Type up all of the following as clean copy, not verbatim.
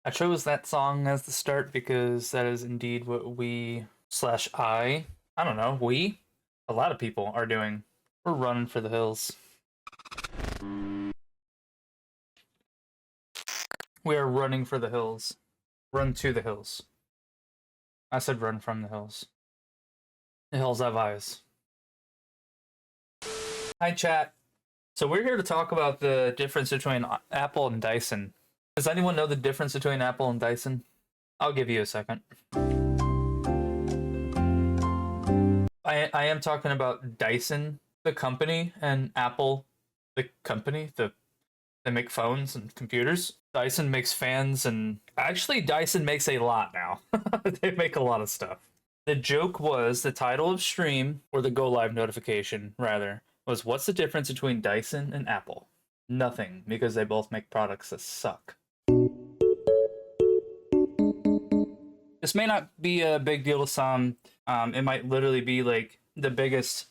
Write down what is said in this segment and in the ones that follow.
I chose that song as the start because that is indeed what we slash I don't know, a lot of people are doing. We're running for the hills. We are running for the hills. Run to the hills. I said run from the hills. The hills have eyes. Hi, chat. So we're here to talk about the difference between Apple and Dyson. Does anyone know the difference between Apple and Dyson? I'll give you a second. I am talking about Dyson, the company, and Apple, the company. They make phones and computers. Dyson makes fans, and actually Dyson makes a lot now. They make a lot of stuff. The joke was the title of stream, or the go live notification, rather, was what's the difference between Dyson and Apple? Nothing, because they both make products that suck. This may not be a big deal to some. It might literally be like the biggest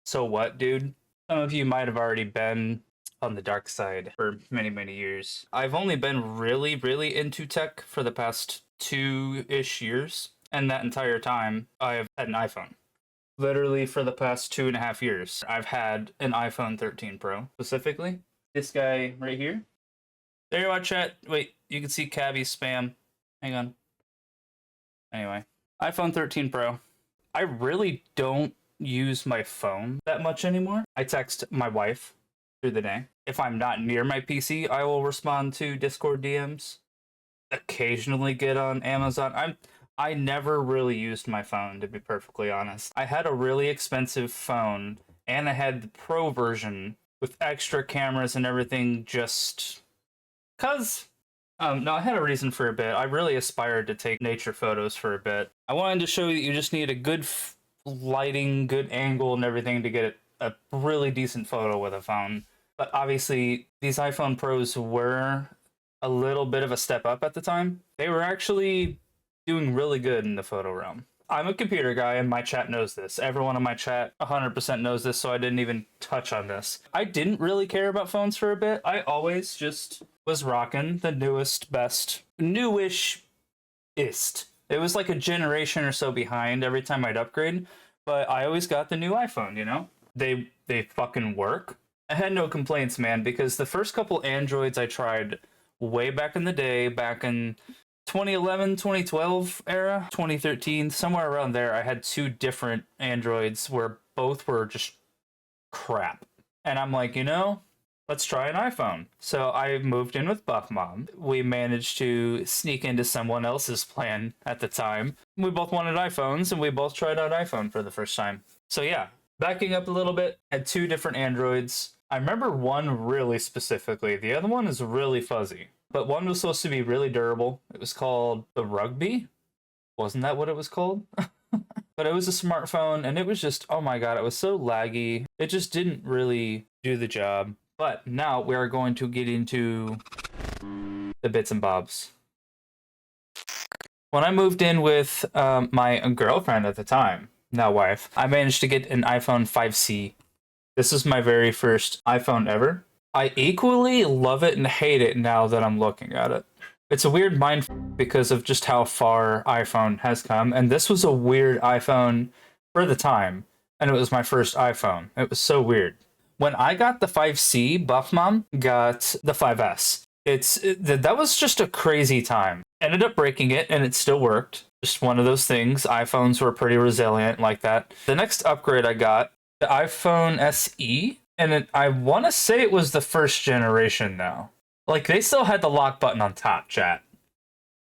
so what, dude. Some of you might have already been on the dark side for many, many years. I've only been really, really into tech for the past 2-ish years. And that entire time, I've had an iPhone. Literally for the past 2.5 years, I've had an iPhone 13 Pro, specifically. This guy right here. There you are, chat. Wait, you can see Cabby's spam. Hang on. Anyway, iPhone 13 Pro. I really don't use my phone that much anymore. I text my wife through the day. If I'm not near my PC, I will respond to Discord DMs. Occasionally get on Amazon. I never really used my phone, to be perfectly honest. I had a really expensive phone, and I had the Pro version with extra cameras and everything just cause. No, I had a reason for a bit. I really aspired to take nature photos for a bit. I wanted to show you just need a good lighting, good angle, and everything to get a really decent photo with a phone. But obviously, these iPhone Pros were a little bit of a step up at the time. They were actually doing really good in the photo realm. I'm a computer guy, and my chat knows this. Everyone in my chat 100% knows this, so I didn't even touch on this. I didn't really care about phones for a bit. I always just was rocking the newest, best, newish-ist. It was like a generation or so behind every time I'd upgrade, but I always got the new iPhone, you know? They fucking work. I had no complaints, man, because the first couple Androids I tried way back in the day, back in 2011, 2012 era, 2013, somewhere around there, I had 2 different Androids where both were just crap. And I'm like, let's try an iPhone. So I moved in with Buff Mom. We managed to sneak into someone else's plan at the time. We both wanted iPhones, and we both tried out iPhone for the first time. So yeah, backing up a little bit, had 2 different Androids. I remember one really specifically. The other one is really fuzzy. But one was supposed to be really durable. It was called the Rugby. Wasn't that what it was called? But it was a smartphone, and it was just, oh my god, it was so laggy. It just didn't really do the job. But now we are going to get into the bits and bobs. When I moved in with my girlfriend at the time, now wife, I managed to get an iPhone 5C. This is my very first iPhone ever. I equally love it and hate it now that I'm looking at it. It's a weird mind because of just how far iPhone has come, and this was a weird iPhone for the time, and it was my first iPhone. It was so weird. When I got the 5C, Buff Mom got the 5S. That was just a crazy time. Ended up breaking it, and it still worked. Just one of those things. iPhones were pretty resilient like that. The next upgrade I got, the iPhone SE, and I want to say it was the first generation now. Like, they still had the lock button on top, chat.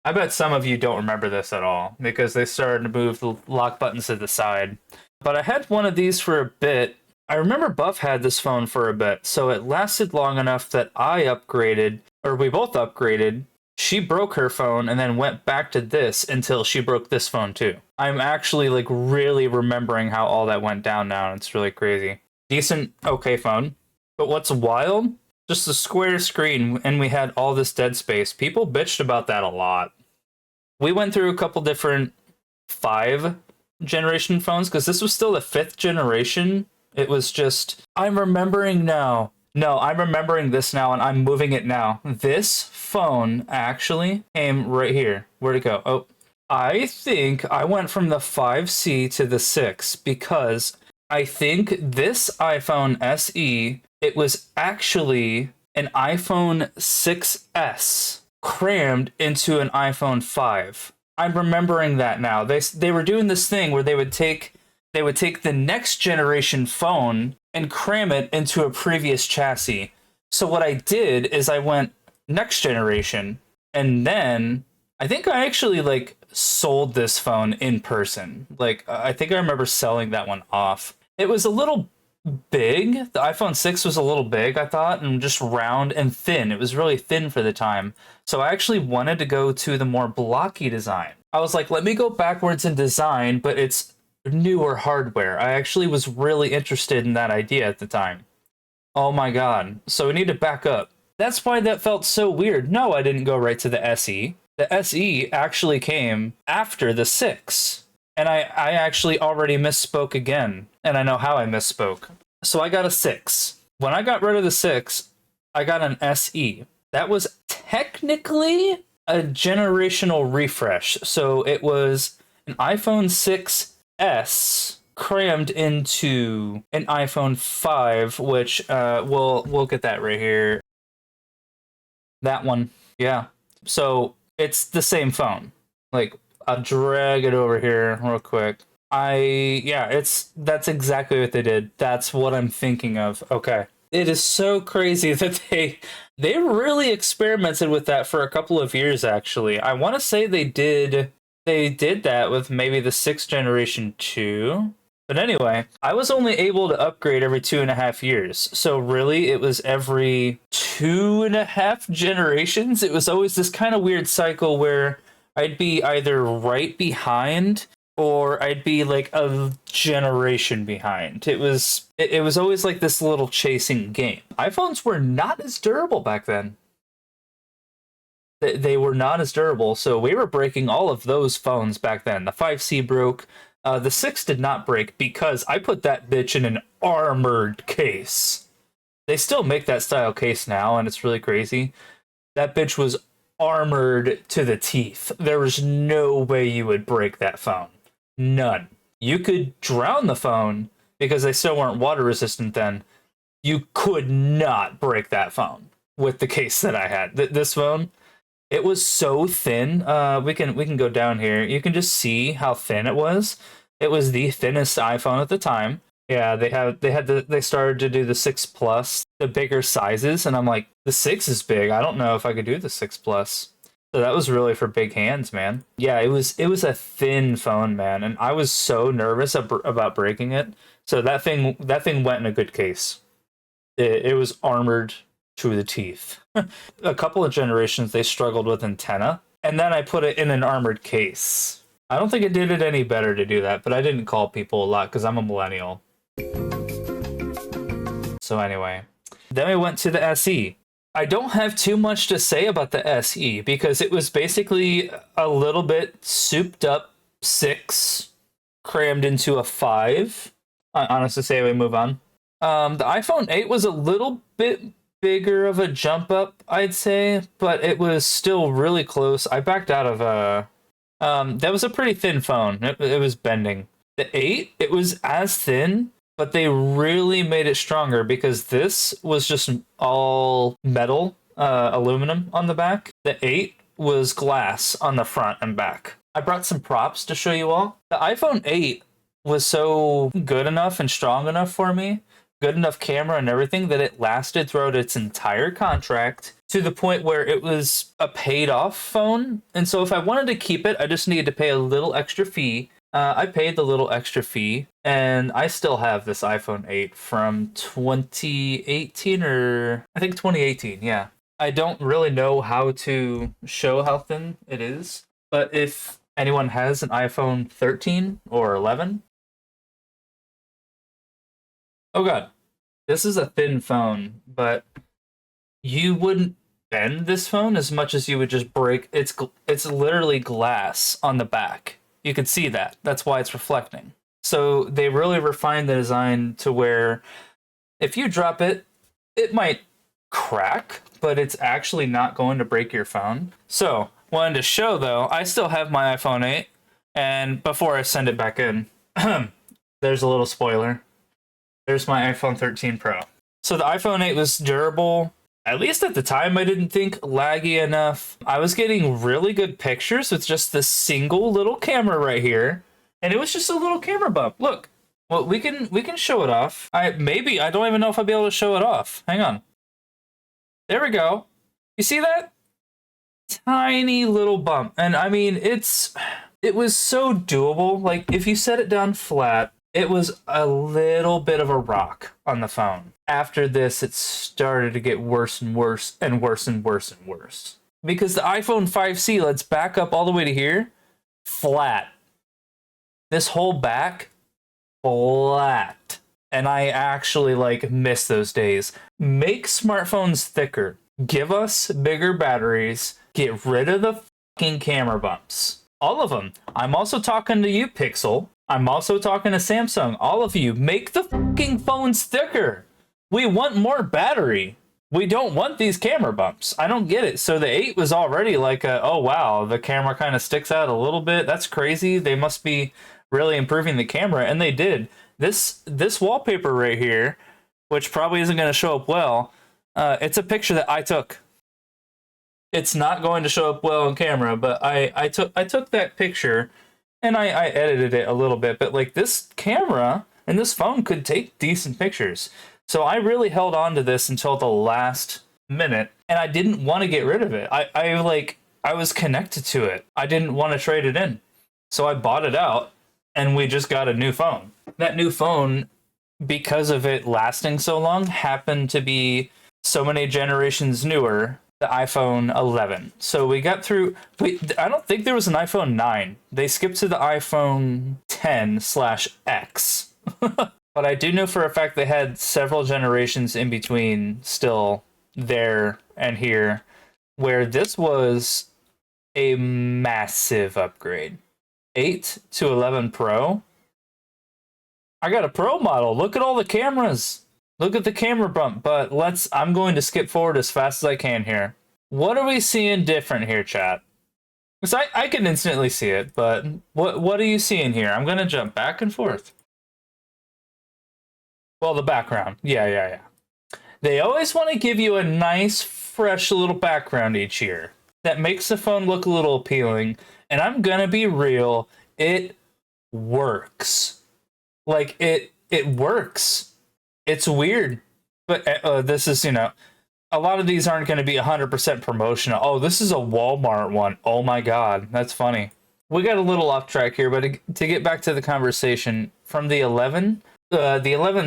I bet some of you don't remember this at all, because they started to move the lock buttons to the side. But I had one of these for a bit. I remember Buff had this phone for a bit, so it lasted long enough that I upgraded, or we both upgraded. She broke her phone and then went back to this until she broke this phone too. I'm actually, like, really remembering how all that went down now. It's really crazy. Decent, okay phone. But what's wild? Just a square screen, and we had all this dead space. People bitched about that a lot. We went through a couple different 5-generation phones, because this was still the 5th generation. It was just, I'm remembering now, No, I'm remembering this now and I'm moving it now. This phone actually came right here. Where'd it go? Oh, I think I went from the 5C to the 6 because I think this iPhone SE, it was actually an iPhone 6S crammed into an iPhone 5. I'm remembering that now. They were doing this thing where they would take the next generation phone and cram it into a previous chassis. So what I did is I went next generation, and then I think I actually like sold this phone in person. Like I think I remember selling that one off. It was a little big. The iPhone 6 was a little big, I thought, and just round and thin. It was really thin for the time. So I actually wanted to go to the more blocky design. I was like, let me go backwards in design, but it's newer hardware. I actually was really interested in that idea at the time. Oh my god. So we need to back up. That's why that felt so weird. No, I didn't go right to the SE. The SE actually came after the 6. And I actually already misspoke again. And I know how I misspoke. So I got a 6. When I got rid of the 6, I got an SE. That was technically a generational refresh. So it was an iPhone 6S crammed into an iPhone 5, which we'll get that right here. That one, yeah. So it's the same phone. Like I'll drag it over here real quick. That's exactly what they did. That's what I'm thinking of. Okay. It is so crazy that they really experimented with that for a couple of years actually. I want to say they did that with maybe the 6th generation too. But anyway, I was only able to upgrade every 2.5 years. So really, it was every 2.5 generations. It was always this kind of weird cycle where I'd be either right behind or I'd be like a generation behind. It was always like this little chasing game. iPhones were not as durable back then. They were not as durable, so we were breaking all of those phones back then. The 5C broke. The 6 did not break because I put that bitch in an armored case. They still make that style case now, and it's really crazy. That bitch was armored to the teeth. There was no way you would break that phone. None. You could drown the phone because they still weren't water resistant then. You could not break that phone with the case that I had. This phone, it was so thin. We can go down here. You can just see how thin it was. It was the thinnest iPhone at the time. Yeah, they started to do the 6 Plus, the bigger sizes, and I'm like, the 6 is big. I don't know if I could do the 6 Plus. So that was really for big hands, man. Yeah, it was a thin phone, man, and I was so nervous about breaking it. So that thing went in a good case. It was armored to the teeth. A couple of generations they struggled with antenna, and then I put it in an armored case. I don't think it did it any better to do that, but I didn't call people a lot because I'm a millennial. So anyway, then we went to the SE. I don't have too much to say about the SE because it was basically a little bit souped up 6 crammed into a 5. I honestly say we move on. The iPhone 8 was a little bit bigger of a jump up, I'd say, but it was still really close. I backed out of that was a pretty thin phone. It was bending. The 8, it was as thin, but they really made it stronger because this was just all metal, aluminum on the back. The 8 was glass on the front and back. I brought some props to show you all. The iPhone 8 was so good enough and strong enough for me, good enough camera and everything, that it lasted throughout its entire contract to the point where it was a paid off phone. And so if I wanted to keep it, I just needed to pay a little extra fee. I paid the little extra fee, and I still have this iPhone 8 from 2018, or I think 2018, yeah. I don't really know how to show how thin it is, but if anyone has an iPhone 13 or 11, oh god, this is a thin phone, but you wouldn't bend this phone as much as you would just break. It's literally glass on the back. You can see that. That's why it's reflecting. So they really refined the design to where if you drop it, it might crack, but it's actually not going to break your phone. So, wanted to show though, I still have my iPhone 8, and before I send it back in, there's a little spoiler. There's my iPhone 13 Pro. So the iPhone 8 was durable. At least at the time, I didn't think laggy enough. I was getting really good pictures with just the single little camera right here, and it was just a little camera bump. Look, well, we can show it off. I don't even know if I'll be able to show it off. Hang on. There we go. You see that? Tiny little bump, and I mean it was so doable. Like if you set it down flat, it was a little bit of a rock on the phone. After this, it started to get worse and worse and worse and worse and worse. Because the iPhone 5C, let's back up all the way to here, flat. This whole back, flat. And I actually like miss those days. Make smartphones thicker. Give us bigger batteries. Get rid of the fucking camera bumps. All of them. I'm also talking to you, Pixel. I'm also talking to Samsung. All of you, make the fucking phones thicker. We want more battery. We don't want these camera bumps. I don't get it. So the 8 was already like oh wow, the camera kind of sticks out a little bit. That's crazy. They must be really improving the camera, and they did. This wallpaper right here, which probably isn't going to show up well, it's a picture that I took. It's not going to show up well on camera, but I took that picture, and I edited it a little bit. But like this camera and this phone could take decent pictures. So I really held on to this until the last minute, and I didn't want to get rid of it. I was connected to it. I didn't want to trade it in. So I bought it out, and we just got a new phone. That new phone, because of it lasting so long, happened to be so many generations newer, the iPhone 11. So we got through. I don't think there was an iPhone 9. They skipped to the iPhone 10/X. But I do know for a fact they had several generations in between still there and here, where this was a massive upgrade. 8 to 11 Pro. I got a Pro model. Look at all the cameras. Look at the camera bump. But I'm going to skip forward as fast as I can here. What are we seeing different here, chat? Because I can instantly see it, but what are you seeing here? I'm going to jump back and forth. Well, the background. Yeah. They always want to give you a nice, fresh little background each year that makes the phone look a little appealing. And I'm gonna be real, it works. Like, it works. It's weird. But this is, a lot of these aren't going to be 100% promotional. Oh, this is a Walmart one. Oh my god, that's funny. We got a little off track here, but to get back to the conversation, from the 11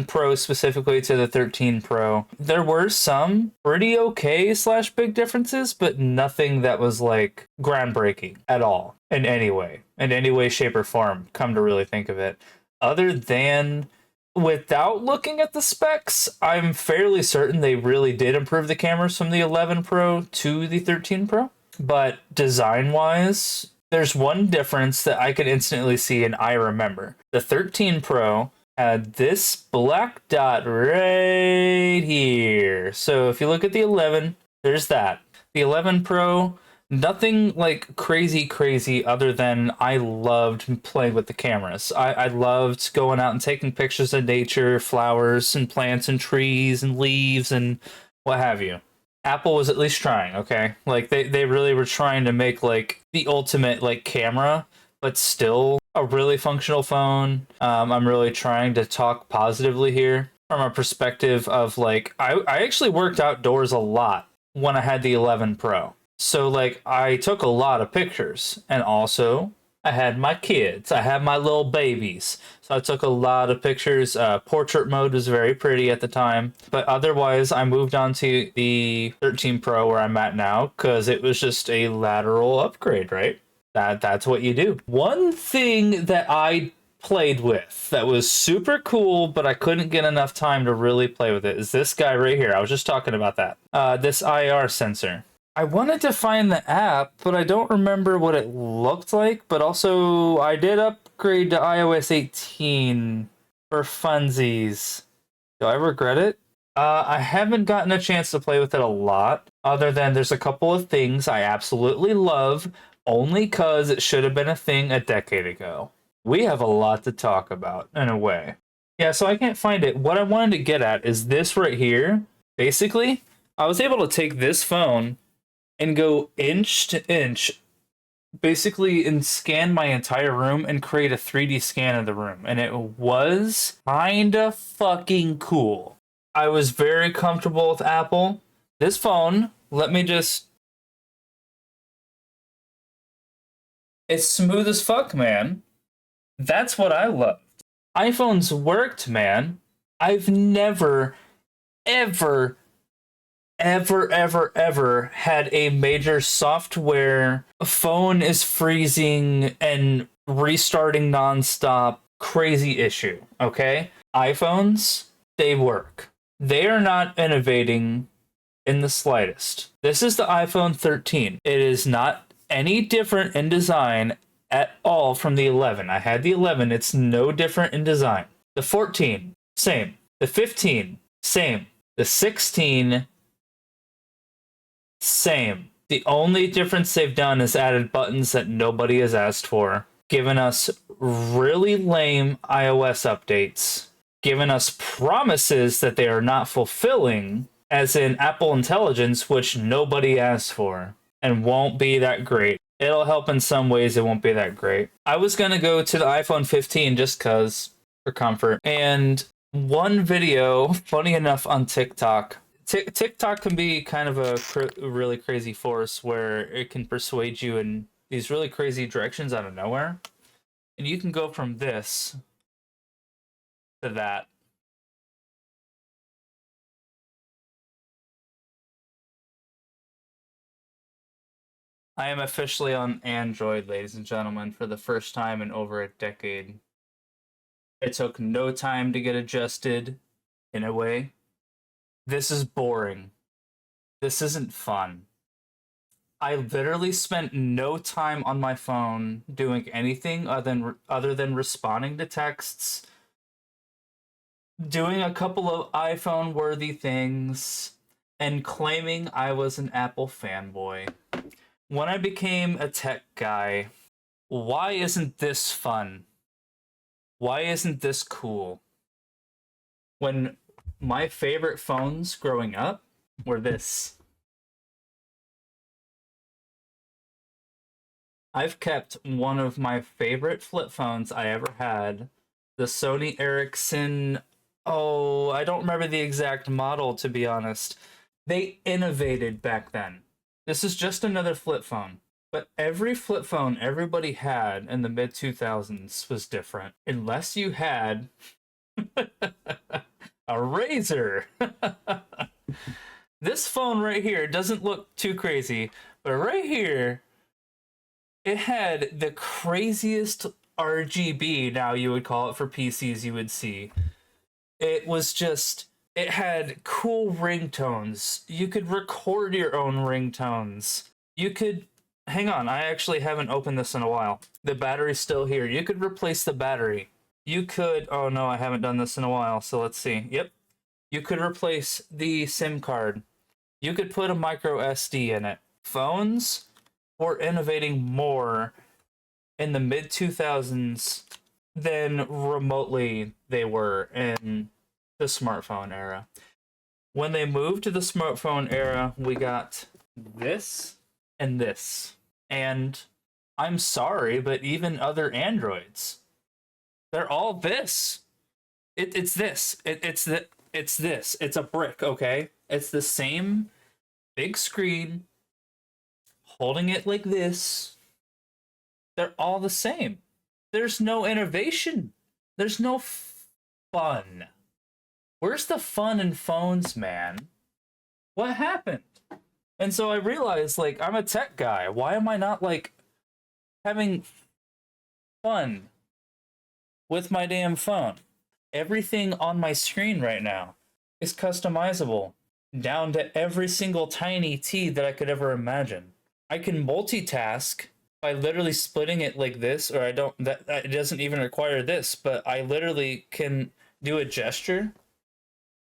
Pro specifically to the 13 Pro, there were some pretty okay / big differences, but nothing that was like groundbreaking at all in any way, shape, or form, come to really think of it. Other than, without looking at the specs, I'm fairly certain they really did improve the cameras from the 11 Pro to the 13 Pro. But design-wise, there's one difference that I can instantly see and I remember. The 13 Pro had this black dot right here. So if you look at the 11, there's that. The 11 Pro, nothing like crazy other than I loved playing with the cameras. I loved going out and taking pictures of nature, flowers and plants and trees and leaves and what have you. Apple was at least trying, okay? Like they really were trying to make like the ultimate like camera, but still a really functional phone. I'm really trying to talk positively here from a perspective of like, I actually worked outdoors a lot when I had the 11 Pro. So like I took a lot of pictures, and also I had my kids. I had my little babies. So I took a lot of pictures. Portrait mode was very pretty at the time. But otherwise, I moved on to the 13 Pro where I'm at now because it was just a lateral upgrade, right? That's what you do. One thing that I played with that was super cool, but I couldn't get enough time to really play with it, is this guy right here. I was just talking about that. This IR sensor. I wanted to find the app, but I don't remember what it looked like. But also, I did upgrade to iOS 18 for funsies. Do I regret it? I haven't gotten a chance to play with it a lot, other than there's a couple of things I absolutely love, only because it should have been a thing a decade ago. We have a lot to talk about, in a way. Yeah, so I can't find it. What I wanted to get at is this right here. Basically, I was able to take this phone and go inch to inch, basically, and scan my entire room and create a 3D scan of the room. And it was kinda fucking cool. I was very comfortable with Apple. This phone, let me just. It's smooth as fuck, man. That's what I love. iPhones worked, man. I've never, ever, ever had a major software phone is freezing and restarting nonstop crazy issue. Okay? iPhones, they work. They are not innovating in the slightest. This is the iPhone 13. It is not any different in design at all from the 11. I had the 11. It's no different in design. The 14, same. The 15, same. The 16, same. The only difference they've done is added buttons that nobody has asked for, given us really lame iOS updates, given us promises that they are not fulfilling, as in Apple Intelligence, which nobody asked for and won't be that great. It'll help in some ways, it won't be that great. I was going to go to the iPhone 15 just because, for comfort. And one video, funny enough, on TikTok. TikTok can be kind of a really crazy force where it can persuade you in these really crazy directions out of nowhere. And you can go from this to that. I am officially on Android, ladies and gentlemen, for the first time in over a decade. It took no time to get adjusted, in a way. This is boring. This isn't fun. I literally spent no time on my phone doing anything other than responding to texts, doing a couple of iPhone worthy things, and claiming I was an Apple fanboy. When I became a tech guy, why isn't this fun? Why isn't this cool? When my favorite phones growing up were this. I've kept one of my favorite flip phones I ever had, the Sony Ericsson. Oh, I don't remember the exact model, to be honest. They innovated back then. This is just another flip phone. But every flip phone everybody had in the mid 2000s was different. Unless you had a Razor. This phone right here doesn't look too crazy, but right here, it had the craziest RGB, now you would call it for PCs, you would see. It was just, it had cool ringtones. You could record your own ringtones. You could, hang on, I actually haven't opened this in a while. The battery's still here. You could replace the battery. You could, oh no, I haven't done this in a while, so let's see. Yep. You could replace the SIM card. You could put a micro SD in it. Phones were innovating more in the mid 2000s than remotely they were in the smartphone era. When they moved to the smartphone era, we got this and this. And I'm sorry, but even other Androids, they're all this. It's this. It's this. It's a brick, okay? It's the same big screen, holding it like this. They're all the same. There's no innovation. There's no fun. Where's the fun in phones, man? What happened? And so I realized, like, I'm a tech guy. Why am I not, like, having fun with my damn phone? Everything on my screen right now is customizable, down to every single tiny T that I could ever imagine. I can multitask by literally splitting it like this, or I don't, that it doesn't even require this, but I literally can do a gesture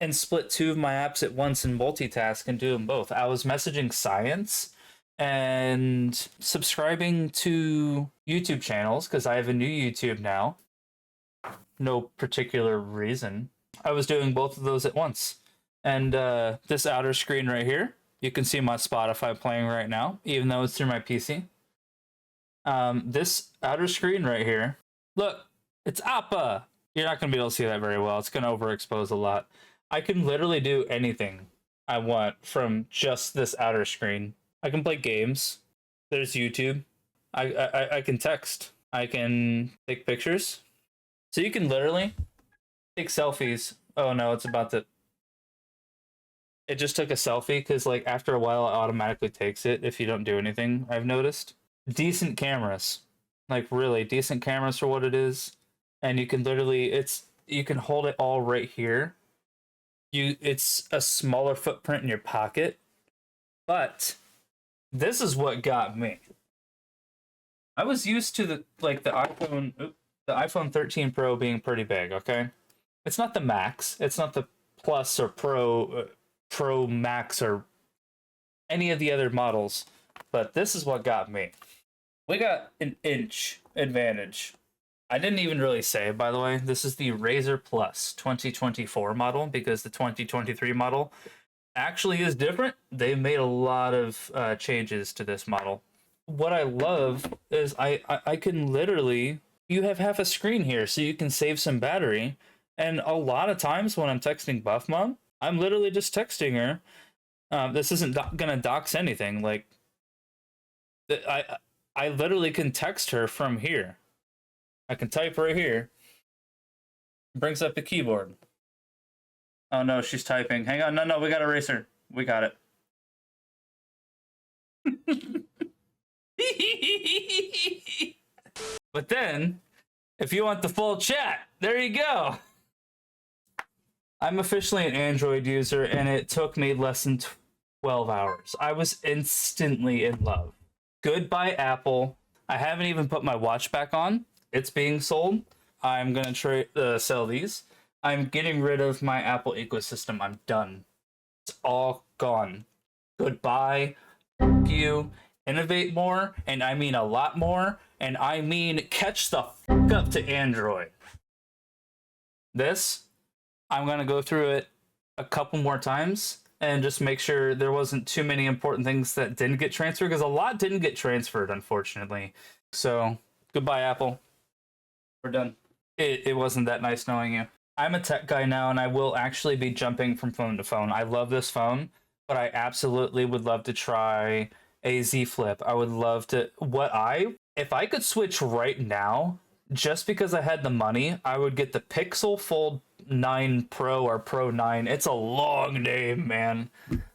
and split two of my apps at once and multitask and do them both. I was messaging science and subscribing to YouTube channels because I have a new YouTube now. No particular reason. I was doing both of those at once. And this outer screen right here, you can see my Spotify playing right now, even though it's through my PC. This outer screen right here, look, it's Appa. You're not going to be able to see that very well. It's going to overexpose a lot. I can literally do anything I want from just this outer screen. I can play games. There's YouTube. I can text. I can take pictures. So you can literally take selfies. Oh no, it's about to... It just took a selfie because like after a while it automatically takes it if you don't do anything, I've noticed. Decent cameras. Like really decent cameras for what it is. And you can literally you can hold it all right here. It's a smaller footprint in your pocket. But this is what got me. I was used to the iPhone 13 Pro being pretty big, okay? It's not the Max. It's not the Plus or Pro Max or any of the other models. But this is what got me. We got an inch advantage. I didn't even really say, by the way, this is the Razer Plus 2024 model because the 2023 model actually is different. They've made a lot of changes to this model. What I love is I can literally, you have half a screen here so you can save some battery. And a lot of times when I'm texting Buff Mom, I'm literally just texting her. This isn't gonna dox anything. Like, I literally can text her from here. I can type right here. Brings up the keyboard. Oh no, she's typing. Hang on, no, we gotta erase her. We got it. But then, if you want the full chat, there you go. I'm officially an Android user, and it took me less than 12 hours. I was instantly in love. Goodbye, Apple. I haven't even put my watch back on. It's being sold. I'm going to sell these. I'm getting rid of my Apple ecosystem. I'm done. It's all gone. Goodbye. Fuck you. Innovate more, and I mean a lot more, and I mean catch the fuck up to Android. This, I'm going to go through it a couple more times and just make sure there wasn't too many important things that didn't get transferred, because a lot didn't get transferred, unfortunately. So, goodbye, Apple. We're done. It wasn't that nice knowing you. I'm a tech guy now, and I will actually be jumping from phone to phone. I love this phone, but I absolutely would love to try a Z Flip. I would love to... If I could switch right now, just because I had the money, I would get the Pixel Fold 9 Pro or Pro 9. It's a long name, man.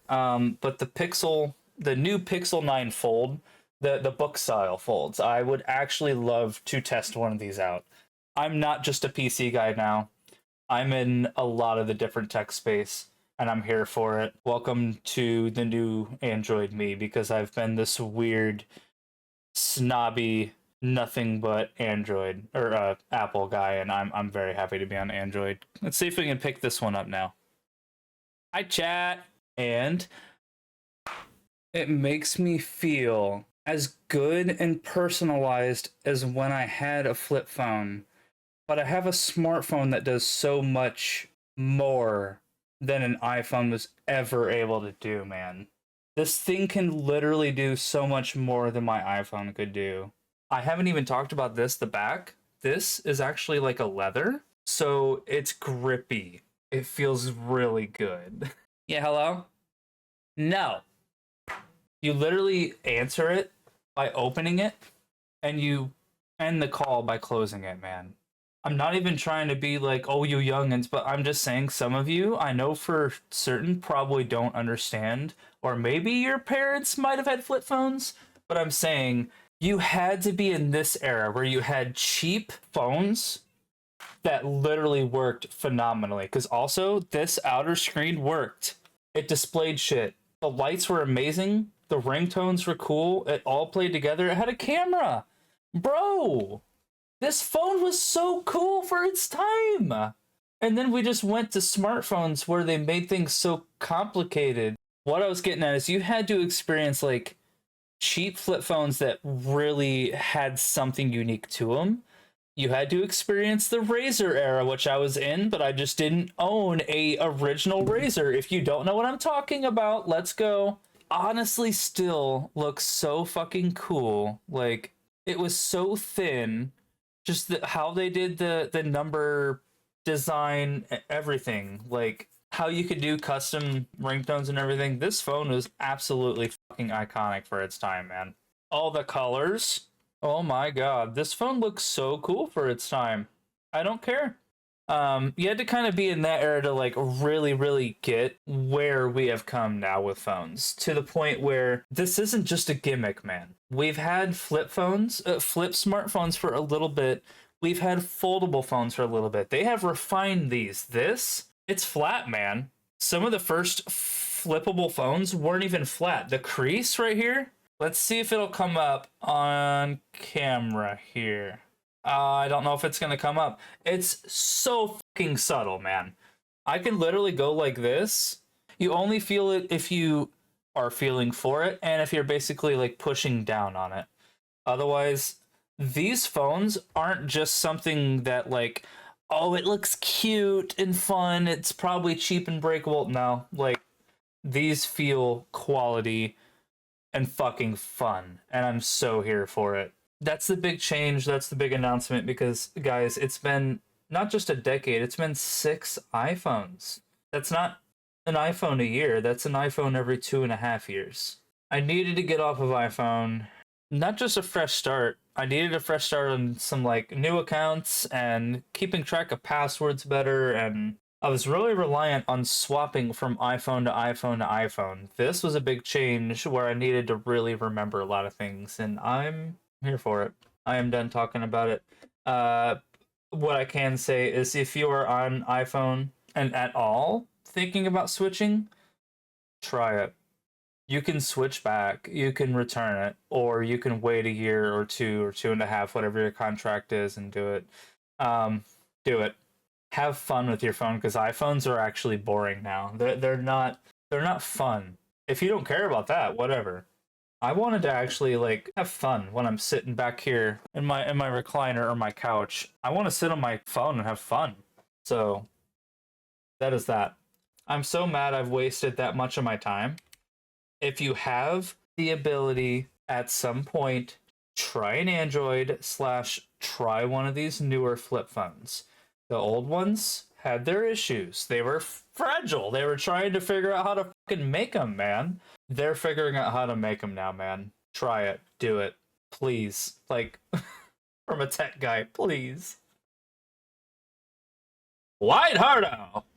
But the new Pixel 9 Fold, the book style folds, I would actually love to test one of these out. I'm not just a PC guy now. I'm in a lot of the different tech space, and I'm here for it. Welcome to the new Android me, because I've been this weird, snobby, nothing but Android or Apple guy, and I'm very happy to be on Android. Let's see if we can pick this one up now. Hi, chat. And it makes me feel as good and personalized as when I had a flip phone. But I have a smartphone that does so much more than an iPhone was ever able to do, man. This thing can literally do so much more than my iPhone could do. I haven't even talked about this, the back. This is actually like a leather, so it's grippy. It feels really good. Yeah, hello? No. You literally answer it by opening it, and you end the call by closing it, man. I'm not even trying to be like, oh, you youngins, but I'm just saying some of you, I know for certain, probably don't understand, or maybe your parents might have had flip phones, but I'm saying you had to be in this era where you had cheap phones that literally worked phenomenally, because also this outer screen worked. It displayed shit. The lights were amazing. The ringtones were cool. It all played together. It had a camera. Bro! This phone was so cool for its time. And then we just went to smartphones where they made things so complicated. What I was getting at is you had to experience like cheap flip phones that really had something unique to them. You had to experience the Razor era, which I was in, but I just didn't own a original Razor. If you don't know what I'm talking about, let's go. Honestly, still looks so fucking cool. Like it was so thin. Just how they did the number design, everything. Like how you could do custom ringtones and everything. This phone was absolutely fucking iconic for its time, man. All the colors. Oh my god, this phone looks so cool for its time. I don't care. You had to kind of be in that era to like really, really get where we have come now with phones to the point where this isn't just a gimmick, man. We've had flip phones, flip smartphones for a little bit. We've had foldable phones for a little bit. They have refined these. It's flat, man. Some of the first flippable phones weren't even flat. The crease right here, let's see if it'll come up on camera here. I don't know if it's gonna come up. It's so fucking subtle, man. I can literally go like this. You only feel it if you are feeling for it, and if you're basically like pushing down on it. Otherwise, these phones aren't just something that like, oh, it looks cute and fun. It's probably cheap and breakable. No, like these feel quality and fucking fun, and I'm so here for it. That's the big change. That's the big announcement because, guys, it's been not just a decade, it's been 6 iPhones. That's not an iPhone a year, that's an iPhone every 2.5 years. I needed to get off of iPhone, not just a fresh start. I needed a fresh start on some like new accounts and keeping track of passwords better, and I was really reliant on swapping from iPhone to iPhone to iPhone. This was a big change where I needed to really remember a lot of things, and I'm here for it. I am done talking about it. What I can say is if you are on iPhone and at all thinking about switching, try it. You can switch back, you can return it, or you can wait a year or 2.5, whatever your contract is, and do it. Um, do it. Have fun with your phone because iPhones are actually boring now. They're not fun. If you don't care about that, whatever. I wanted to actually like have fun when I'm sitting back here in my recliner or my couch. I want to sit on my phone and have fun. So that is that. I'm so mad I've wasted that much of my time. If you have the ability at some point, try an Android slash try one of these newer flip phones. The old ones had their issues. They were fragile. They were trying to figure out how to fucking make them, man. They're figuring out how to make them now, man. Try it. Do it. Please. Like, from a tech guy, please. Light Hardo!